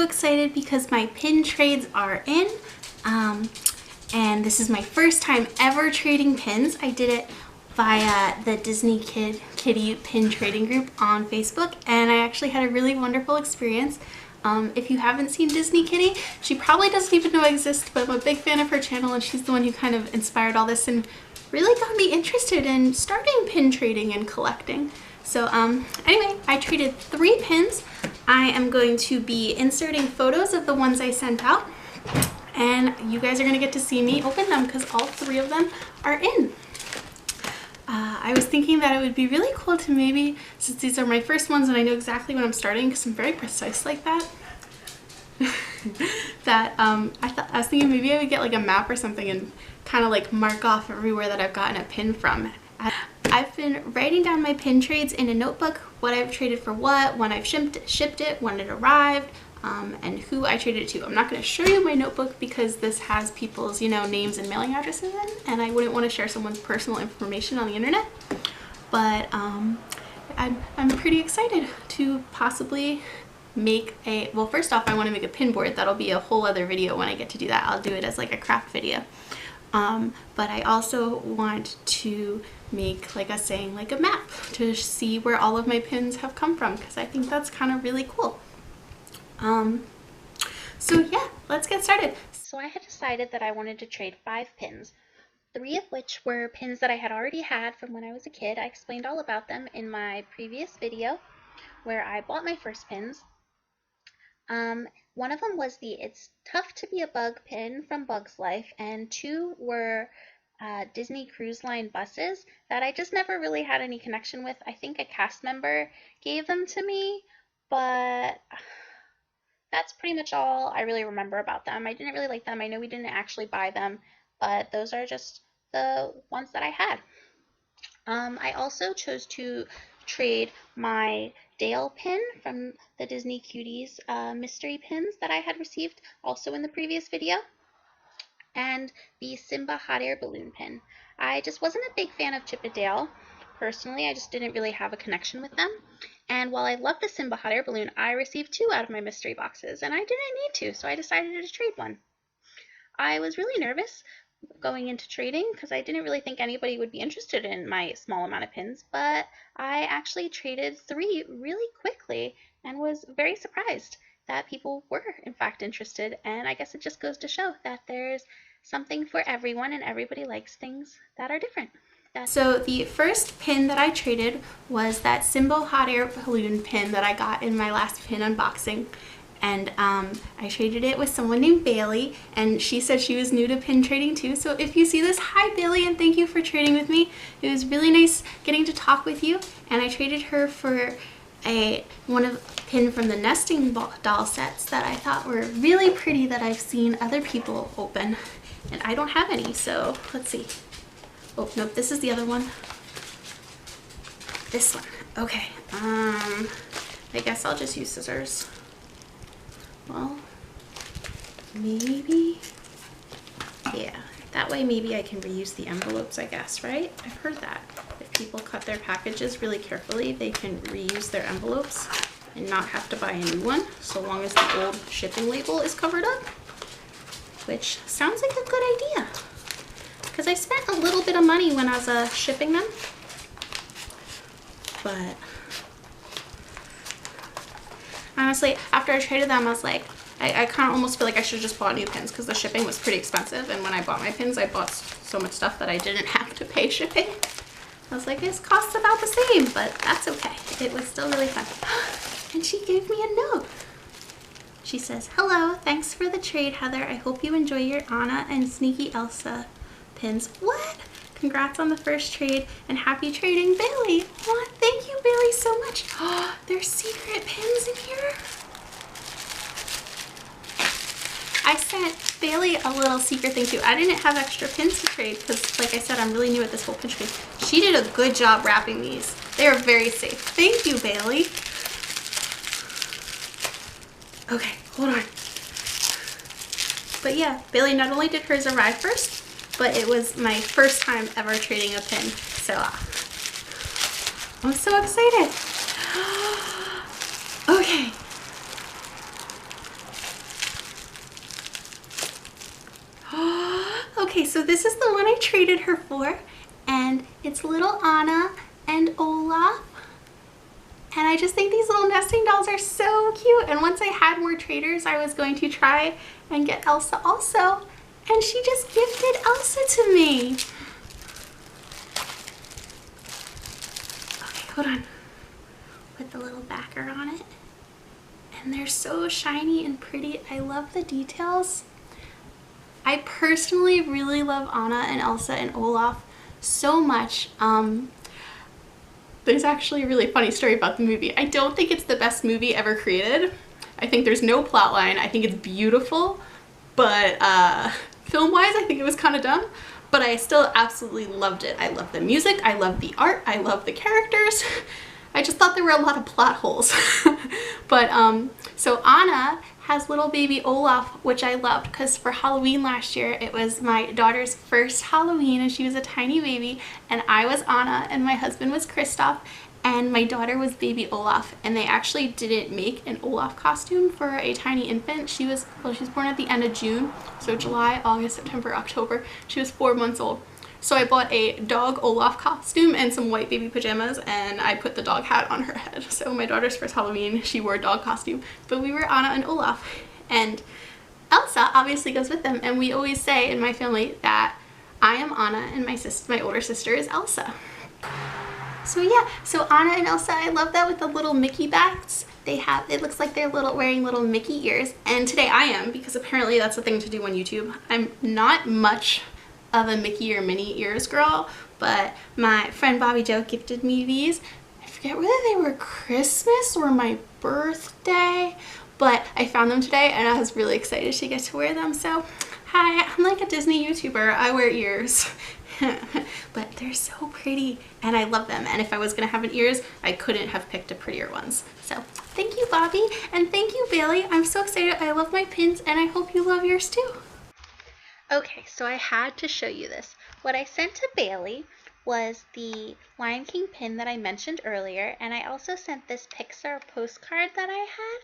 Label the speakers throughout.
Speaker 1: excited because my pin trades are in. And this is my first time ever trading pins. I did it via the Disney Kitty pin trading group on Facebook, and I actually had a really wonderful experience. If you haven't seen Disney Kitty, she probably doesn't even know I exist, but I'm a big fan of her channel, and she's the one who kind of inspired all this and really got me interested in starting pin trading and collecting. So anyway, I traded 3 pins. I am going to be inserting photos of the ones I sent out, and you guys are gonna get to see me open them because all 3 of them are in. I was thinking that it would be really cool to maybe, since these are my first ones and I know exactly when I'm starting because I'm very precise like that, I was thinking maybe I would get like a map or something and kind of like mark off everywhere that I've gotten a pin from. I've been writing down my pin trades in a notebook, what I've traded for what, when I've shipped it, when it arrived, and who I traded it to. I'm not going to show you my notebook because this has people's, names and mailing addresses in, and I wouldn't want to share someone's personal information on the internet. But I'm pretty excited to possibly make well, first off, I want to make a pin board. That'll be a whole other video when I get to do that. I'll do it as like a craft video. But I also want to make, like I was saying, like a map to see where all of my pins have come from, because I think that's kind of really cool. So yeah, let's get started. So I had decided that I wanted to trade 5 pins, 3 of which were pins that I had already had from when I was a kid. I explained all about them in my previous video where I bought my first pins. One of them was the It's Tough to Be a Bug pin from Bug's Life, and 2 were Disney Cruise Line buses that I just never really had any connection with. I think a cast member gave them to me, but that's pretty much all I really remember about them. I didn't really like them. I know we didn't actually buy them, but those are just the ones that I had. I also chose to trade my Dale pin from the Disney Cuties mystery pins that I had received also in the previous video, and the Simba hot air balloon pin. I just wasn't a big fan of Chip 'n Dale. Personally, I just didn't really have a connection with them. And while I love the Simba hot air balloon, I received 2 out of my mystery boxes, and I didn't need to, so I decided to trade one. I was really nervous going into trading because I didn't really think anybody would be interested in my small amount of pins, but I actually traded 3 really quickly and was very surprised that people were in fact interested, and I guess it just goes to show that there's something for everyone and everybody likes things that are different. So the first pin that I traded was that Simba hot air balloon pin that I got in my last pin unboxing. And I traded it with someone named Bailey, and she said she was new to pin trading too. So if you see this, hi Bailey, and thank you for trading with me. It was really nice getting to talk with you. And I traded her for one of pin from the nesting doll sets that I thought were really pretty that I've seen other people open, and I don't have any. So let's see. Oh nope, this is the other one. This one. Okay. I guess I'll just use scissors. Well, maybe, yeah, that way maybe I can reuse the envelopes, I guess, right? I've heard that. If people cut their packages really carefully, they can reuse their envelopes and not have to buy a new one, so long as the old shipping label is covered up, which sounds like a good idea, because I spent a little bit of money when I was shipping them, but honestly, after I traded them, I was like, I kind of almost feel like I should have just bought new pins because the shipping was pretty expensive. And when I bought my pins, I bought so much stuff that I didn't have to pay shipping. I was like, this costs about the same, but that's okay. It was still really fun. And she gave me a note. She says, hello, thanks for the trade, Heather. I hope you enjoy your Anna and Sneaky Elsa pins. What? Congrats on the first trade and happy trading, Bailey. What? Thank you, Bailey, so much. Oh, there's secret pins in here. I sent Bailey a little secret thing too. I didn't have extra pins to trade because, like I said, I'm really new at this whole pin trade. She did a good job wrapping these. They are very safe. Thank you, Bailey. Okay, hold on. But yeah, Bailey, not only did hers arrive first, but it was my first time ever trading a pin. So I'm so excited. Okay.
Speaker 2: Okay, so this is the one I traded her for, and it's little Anna and Olaf. And I just think these little nesting dolls are so cute. And once I had more traders, I was going to try and get Elsa also. And she just gifted Elsa to me. Okay, hold on. Put the little backer on it. And they're so shiny and pretty. I love the details. I personally really love Anna and Elsa and Olaf so much. There's actually a really funny story about the movie. I don't think it's the best movie ever created. I think there's no plot line. I think it's beautiful, but film-wise, I think it was kind of dumb. But I still absolutely loved it. I love the music, I love the art, I love the characters. I just thought there were a lot of plot holes. But so Anna has little baby Olaf, which I loved because for Halloween last year, it was my daughter's first Halloween and she was a tiny baby, and I was Anna and my husband was Kristoff and my daughter was baby Olaf, and they actually didn't make an Olaf costume for a tiny infant. She was born at the end of June, so July, August, September, October. She was 4 months old. So I bought a dog Olaf costume and some white baby pajamas, and I put the dog hat on her head. So my daughter's first Halloween, she wore a dog costume, but we were Anna and Olaf. And Elsa obviously goes with them, and we always say in my family that I am Anna and my older sister is Elsa. So yeah, so Anna and Elsa, I love that with the little Mickey bats. It looks like they're wearing little Mickey ears. And today I am, because apparently that's a thing to do on YouTube. I'm not much of a Mickey or Minnie ears girl, but my friend Bobby Joe gifted me these. I forget whether they were Christmas or my birthday, but I found them today and I was really excited to get to wear them. So hi, I'm like a Disney YouTuber. I wear ears. But they're so pretty and I love them, and if I was gonna have an ears, I couldn't have picked a prettier ones. So thank you, Bobby, and thank you, Bailey. I'm so excited. I love my pins and I hope you love yours too.
Speaker 1: Okay, so I had to show you this. What I sent to Bailey was the Lion King pin that I mentioned earlier, and I also sent this Pixar postcard that I had.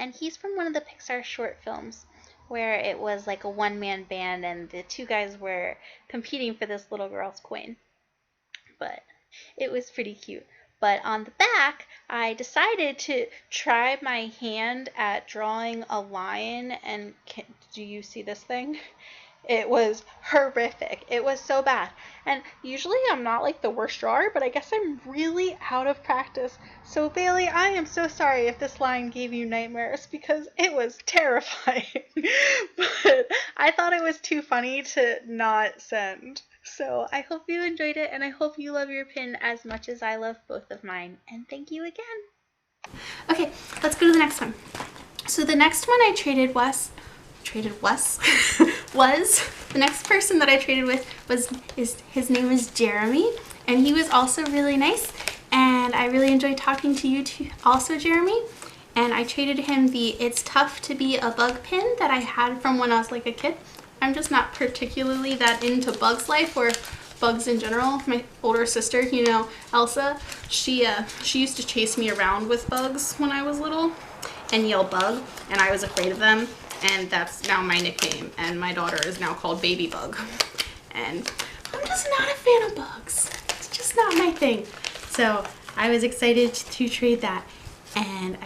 Speaker 1: And he's from one of the Pixar short films where it was like a one-man band and the two guys were competing for this little girl's coin. But it was pretty cute. But on the back, I decided to try my hand at drawing a lion, and do you see this thing? It was horrific. It was so bad. And usually I'm not like the worst drawer, but I guess I'm really out of practice. So Bailey, I am so sorry if this line gave you nightmares because it was terrifying. But I thought it was too funny to not send. So I hope you enjoyed it, and I hope you love your pin as much as I love both of mine. And thank you again.
Speaker 2: Okay, let's go to the next one. So the next one I traded was the next person that I traded with his name is Jeremy, and he was also really nice, and I really enjoyed talking to you too, also Jeremy. And I traded him the It's Tough to Be a Bug pin that I had from when I was like a kid. I'm just not particularly that into Bugs Life or bugs in general. My older sister, you know, Elsa, she used to chase me around with bugs when I was little and yell bug, and I was afraid of them, and that's now my nickname, and my daughter is now called Baby Bug. And I'm just not a fan of bugs. It's just not my thing. So I was excited to trade that, and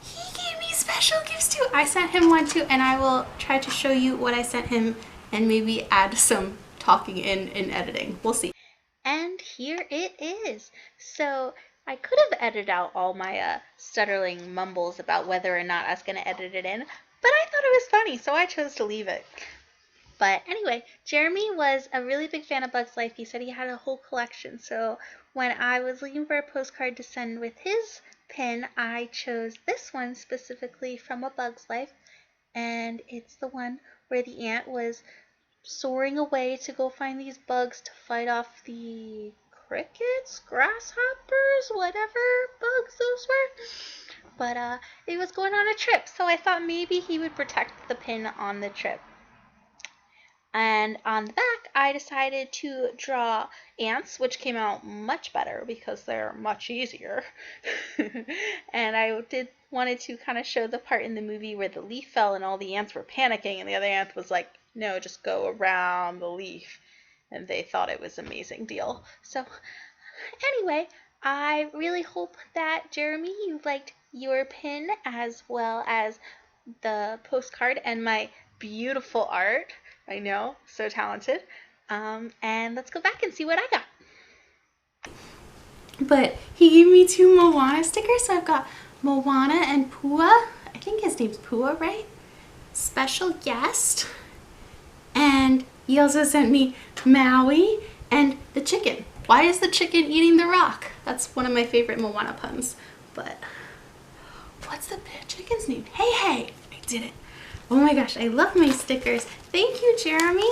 Speaker 2: he gave me special gifts too. I sent him one too, and I will try to show you what I sent him and maybe add some talking in editing. We'll see.
Speaker 1: And here it is. So I could have edited out all my stuttering mumbles about whether or not I was going to edit it in, but I thought it was funny, so I chose to leave it. But anyway, Jeremy was a really big fan of Bugs Life. He said he had a whole collection, so when I was looking for a postcard to send with his pin, I chose this one specifically from A Bug's Life, and it's the one where the ant was soaring away to go find these bugs to fight off the crickets, grasshoppers, whatever bugs those were. But it was going on a trip, so I thought maybe he would protect the pin on the trip. And on the back, I decided to draw ants, which came out much better because they're much easier. And I wanted to kind of show the part in the movie where the leaf fell and all the ants were panicking, and the other ant was like, no, just go around the leaf. And they thought it was an amazing deal. So anyway, I really hope that, Jeremy, you liked your pin as well as the postcard and my beautiful art. I know, so talented. And let's go back and see what I got.
Speaker 2: But he gave me 2 Moana stickers, so I've got Moana and Pua. I think his name's Pua, right? Special guest. And he also sent me Maui and the chicken. Why is the chicken eating the rock? That's one of my favorite Moana puns. But what's the chicken's name? Hey, hey, I did it. Oh my gosh, I love my stickers. Thank you, Jeremy.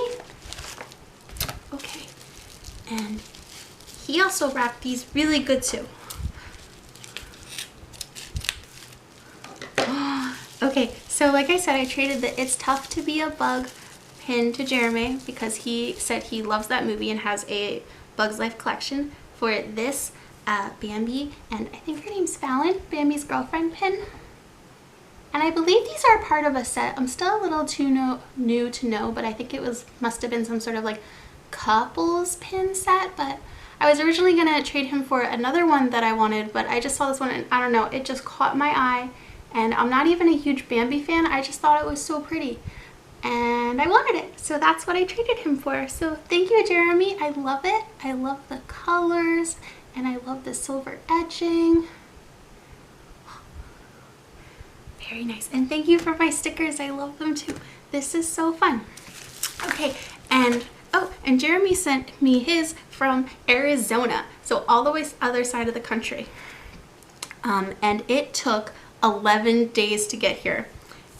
Speaker 2: Okay, and he also wrapped these really good too. Okay, so like I said, I traded the It's Tough to Be a Bug pin to Jeremy because he said he loves that movie and has a Bug's Life collection for this Bambi, and I think her name's Fallon, Bambi's girlfriend pin. And I believe these are part of a set. I'm still a little too new to know, but I think it must have been some sort of like couples pin set. But I was originally gonna trade him for another one that I wanted, but I just saw this one and I don't know, it just caught my eye. And I'm not even a huge Bambi fan. I just thought it was so pretty and I wanted it, so that's what I traded him for. So thank you, Jeremy. I love it. I love the colors and I love the silver edging. Very nice. And thank you for my stickers. I love them too. This is so fun. Okay, and oh, and Jeremy sent me his from Arizona, so all the way other side of the country. And it took 11 days to get here.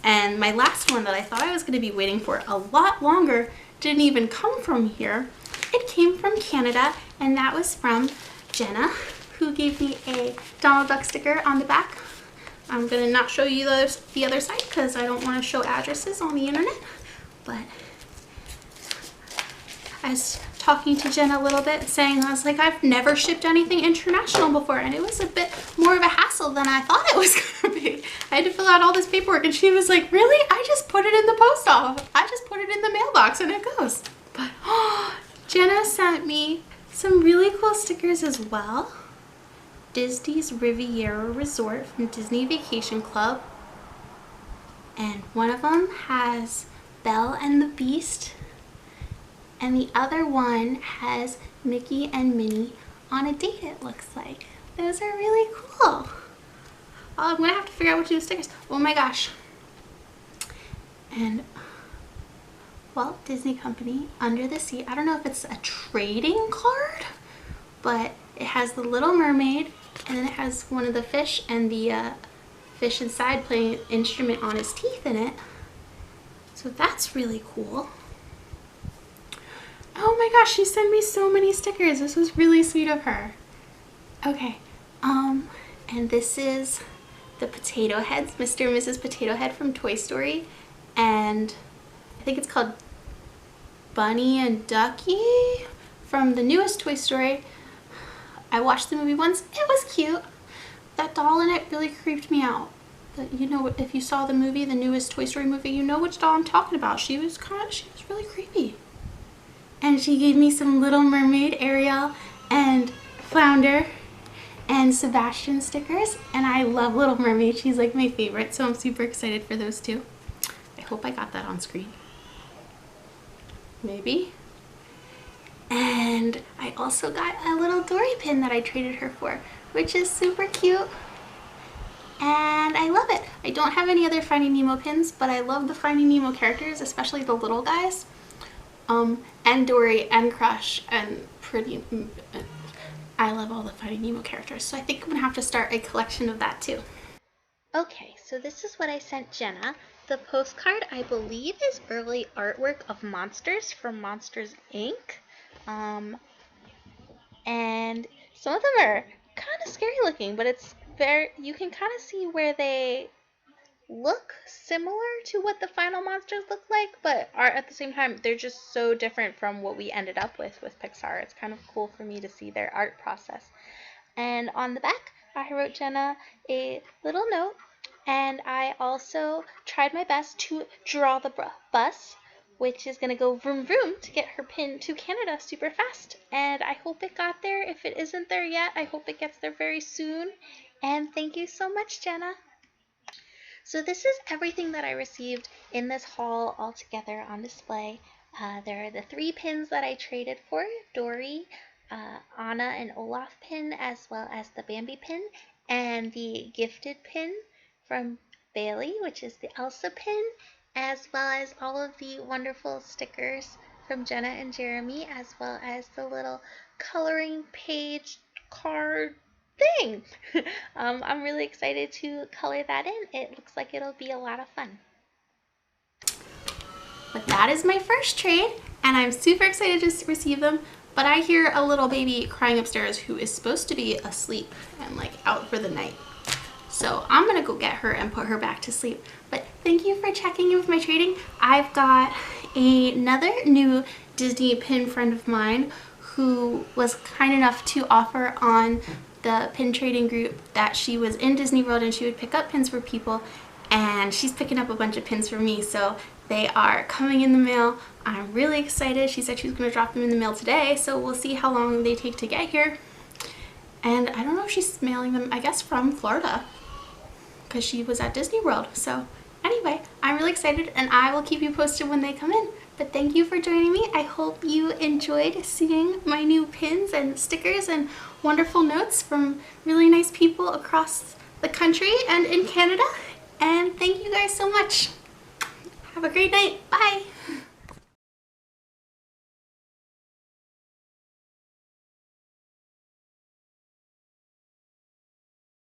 Speaker 2: And my last one that I thought I was going to be waiting for a lot longer didn't even come from here. It came from Canada, and that was from Jenna, who gave me a Donald Duck sticker on the back. I'm going to not show you the other side because I don't want to show addresses on the internet. But I was talking to Jen a little bit, saying I was like, I've never shipped anything international before, and it was a bit more of a hassle than I thought it was going to be. I had to fill out all this paperwork, and she was like, really? I just put it in the post office. I just put it in the mailbox and it goes. But Jenna sent me some really cool stickers as well. Disney's Riviera Resort from Disney Vacation Club. And one of them has Belle and the Beast. And the other one has Mickey and Minnie on a date, it looks like. Those are really cool. Oh, I'm gonna have to figure out what to do with stickers. Oh my gosh. And Walt Disney Company, Under the Sea. I don't know if it's a trading card, but it has the Little Mermaid, and then it has one of the fish and the fish inside playing an instrument on his teeth in it. So that's really cool. Oh my gosh, she sent me so many stickers. This was really sweet of her. Okay, and this is the Potato Heads, Mr. and Mrs. Potato Head from Toy Story. And I think it's called Bunny and Ducky from the newest Toy Story. I watched the movie once. It was cute. That doll in it really creeped me out. You know, if you saw the movie, the newest Toy Story movie, you know which doll I'm talking about. She was really creepy. And she gave me some Little Mermaid, Ariel, and Flounder, and Sebastian stickers. And I love Little Mermaid. She's like my favorite, so I'm super excited for those two. I hope I got that on screen. Maybe. And I also got a little Dory pin that I traded her for, which is super cute. And I love it. I don't have any other Finding Nemo pins, but I love the Finding Nemo characters, especially the little guys. And Dory and Crush and Pretty. I love all the Finding Nemo characters, so I think I'm gonna have to start a collection of that too.
Speaker 1: Okay, so this is what I sent Jenna. The postcard, I believe, is early artwork of monsters from Monsters, Inc. And some of them are kind of scary looking, but it's you can kind of see where they look similar to what the final monsters look like, but are at the same time, they're just so different from what we ended up with Pixar. It's kind of cool for me to see their art process. And on the back, I wrote Jenna a little note, and I also tried my best to draw the bus, which is going to go vroom vroom to get her pin to Canada super fast. And I hope it got there. If it isn't there yet, I hope it gets there very soon. And thank you so much, Jenna. So this is everything that I received in this haul all together on display. There are the 3 pins that I traded for, Dory, Anna and Olaf pin, as well as the Bambi pin, and the gifted pin from Bailey, which is the Elsa pin, as well as all of the wonderful stickers from Jenna and Jeremy, as well as the little coloring page card thing. I'm really excited to color that in. It looks like it'll be a lot of fun.
Speaker 2: But that is my first trade, and I'm super excited to receive them. But I hear a little baby crying upstairs who is supposed to be asleep and like out for the night. So I'm gonna go get her and put her back to sleep. But thank you for checking in with my trading. I've got another new Disney pin friend of mine who was kind enough to offer on the pin trading group that she was in Disney World and she would pick up pins for people, and she's picking up a bunch of pins for me, so they are coming in the mail. I'm really excited. She said she was going to drop them in the mail today, so we'll see how long they take to get here. And I don't know if she's mailing them, I guess, from Florida, because she was at Disney World. So anyway, I'm really excited, and I will keep you posted when they come in. But thank you for joining me. I hope you enjoyed seeing my new pins and stickers and wonderful notes from really nice people across the country and in Canada. And thank you guys so much. Have a great night. Bye.